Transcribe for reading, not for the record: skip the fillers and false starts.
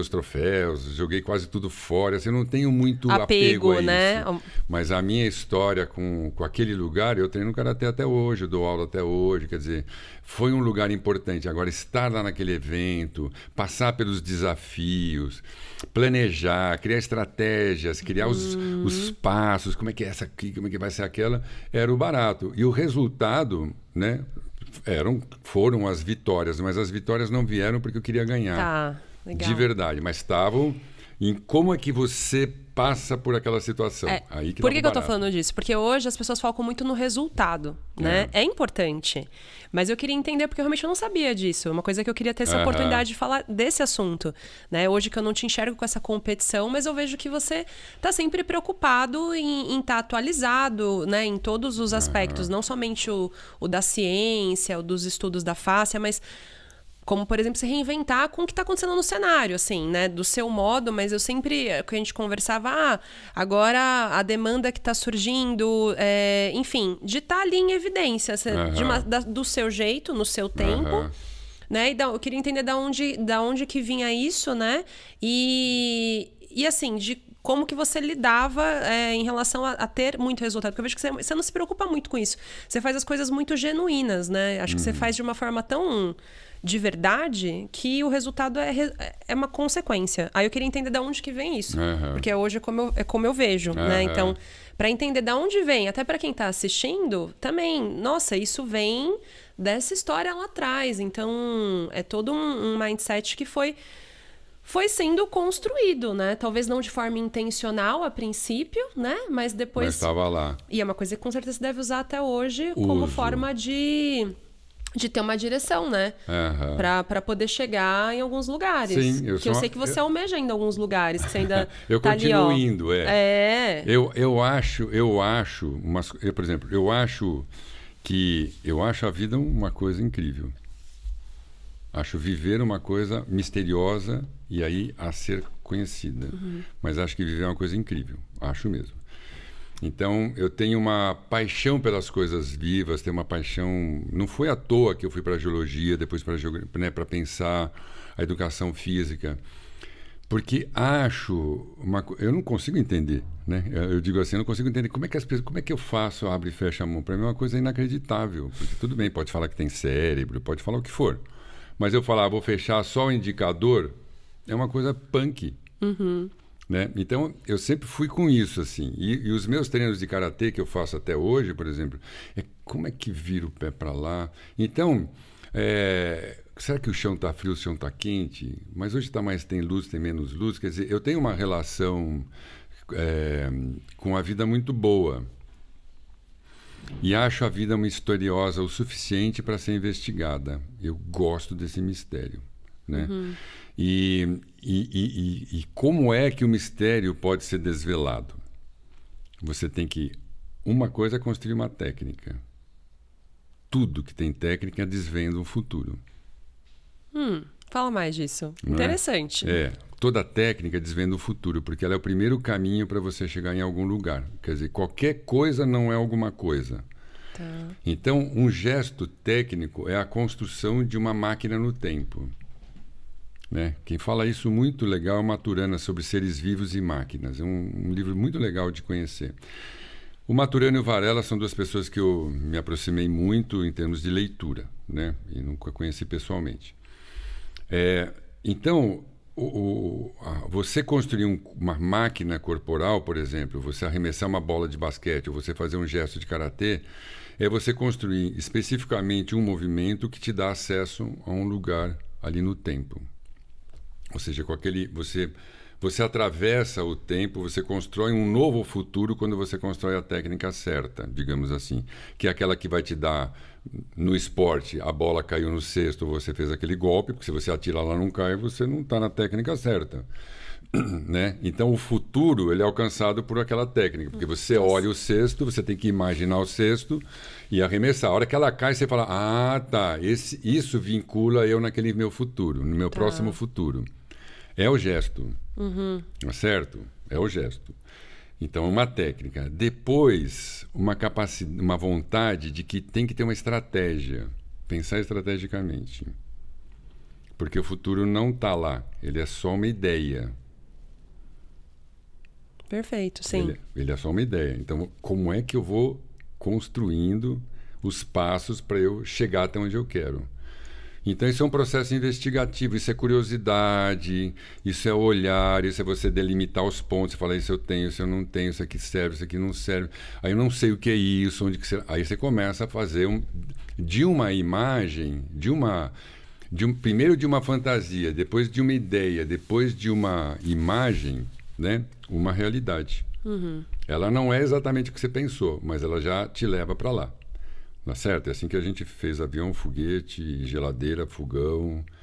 os troféus, joguei quase tudo fora. Assim, eu não tenho muito apego a né? isso. Mas a minha história com aquele lugar, eu treino karatê até hoje, eu dou aula até hoje. Quer dizer, foi um lugar importante. Agora, estar lá naquele evento, passar pelos desafios, planejar, criar estratégias, criar os passos, como é que é essa aqui, como é que vai ser aquela, era o barato. E o resultado, né? Foram as vitórias, mas as vitórias não vieram porque eu queria ganhar. Tá, De legal. verdade, mas estavam em como é que você passa por aquela situação. Aí que Por estava que o que eu tô barato. falando disso? Porque hoje as pessoas focam muito no resultado, né? É importante. Mas eu queria entender, porque eu realmente não sabia disso. É uma coisa que eu queria ter essa oportunidade de falar desse assunto, né? Hoje que eu não te enxergo com essa competição, mas eu vejo que você tá sempre preocupado em estar atualizado, né? Em todos os aspectos, não somente o da ciência, o dos estudos da fáscia, mas como, por exemplo, se reinventar com o que está acontecendo no cenário, assim, né? Do seu modo, mas eu sempre, que a gente conversava, agora a demanda que está surgindo, enfim, de estar ali em evidência, do seu jeito, no seu tempo, né? E eu queria entender da onde que vinha isso, né? E assim, de como que você lidava em relação a ter muito resultado. Porque eu vejo que você não se preocupa muito com isso. Você faz as coisas muito genuínas, né? Acho que você faz de uma forma tão de verdade que o resultado é uma consequência. Aí eu queria entender de onde que vem isso. Porque hoje é como eu vejo, né? Então, para entender de onde vem, até para quem tá assistindo, também, nossa, isso vem dessa história lá atrás. Então, é todo um mindset que foi sendo construído, né? Talvez não de forma intencional a princípio, né? Mas depois... Mas estava lá. E é uma coisa que com certeza você deve usar até hoje como forma de ter uma direção, né? Pra poder chegar em alguns lugares. Sim, eu sei que você almeja ainda alguns lugares, que você ainda eu tá continuo ali, ó. indo, por exemplo, eu acho a vida uma coisa incrível. Acho viver uma coisa misteriosa e aí a ser conhecida. Mas acho que viver é uma coisa incrível. Acho mesmo. Então, eu tenho uma paixão pelas coisas vivas, tenho uma paixão... Não foi à toa que eu fui para a geologia, depois para para pensar a educação física. Porque eu não consigo entender, né? Eu digo assim, eu não consigo entender como é que eu faço, abro e fecho a mão. Para mim é uma coisa inacreditável. Porque tudo bem, pode falar que tem cérebro, pode falar o que for. Mas eu falar, vou fechar só o indicador, é uma coisa punk. Né? Então, eu sempre fui com isso, assim. E os meus treinos de karatê que eu faço até hoje, por exemplo, como é que vira o pé para lá? Então, será que o chão está frio, o chão está quente? Mas hoje tem luz, tem menos luz. Quer dizer, eu tenho uma relação com a vida muito boa. E acho a vida misteriosa o suficiente para ser investigada. Eu gosto desse mistério, né? E como é que o mistério pode ser desvelado? Você tem que... Uma coisa é construir uma técnica. Tudo que tem técnica desvenda um futuro. Fala mais disso. Não Interessante. Toda técnica desvenda o futuro, porque ela é o primeiro caminho para você chegar em algum lugar. Quer dizer, qualquer coisa não é alguma coisa. Tá. Então, um gesto técnico é a construção de uma máquina no tempo. Né? Quem fala isso muito legal é Maturana, sobre seres vivos e máquinas. É um livro muito legal de conhecer. O Maturana e o Varela são duas pessoas que eu me aproximei muito em termos de leitura, né? E nunca conheci pessoalmente. Então, você construir uma máquina corporal, por exemplo, você arremessar uma bola de basquete ou você fazer um gesto de karatê, é você construir especificamente um movimento que te dá acesso a um lugar ali no tempo. Ou seja, você atravessa o tempo, você constrói um novo futuro quando você constrói a técnica certa, digamos assim, que é aquela que vai te dar, no esporte, a bola caiu no cesto, você fez aquele golpe, porque se você atira lá não cai, você não está na técnica certa. Né? Então o futuro ele é alcançado por aquela técnica, porque você olha o cesto, você tem que imaginar o cesto e arremessar. A hora que ela cai, você fala, tá, isso vincula eu naquele meu futuro, no meu próximo futuro. É o gesto, certo? É o gesto. Então, uma técnica. Depois, uma vontade de que tem que ter uma estratégia. Pensar estrategicamente. Porque o futuro não está lá. Ele é só uma ideia. Perfeito, sim. Ele é só uma ideia. Então, como é que eu vou construindo os passos para eu chegar até onde eu quero? Então, isso é um processo investigativo, isso é curiosidade, isso é olhar, isso é você delimitar os pontos, falar isso eu tenho, isso eu não tenho, isso aqui serve, isso aqui não serve. Aí eu não sei o que é isso, onde que serve. Aí você começa a fazer de uma imagem, primeiro de uma fantasia, depois de uma ideia, depois de uma imagem, né? Uma realidade. Uhum. Ela não é exatamente o que você pensou, mas ela já te leva para lá. Tá certo? É assim que a gente fez avião, foguete, geladeira, fogão,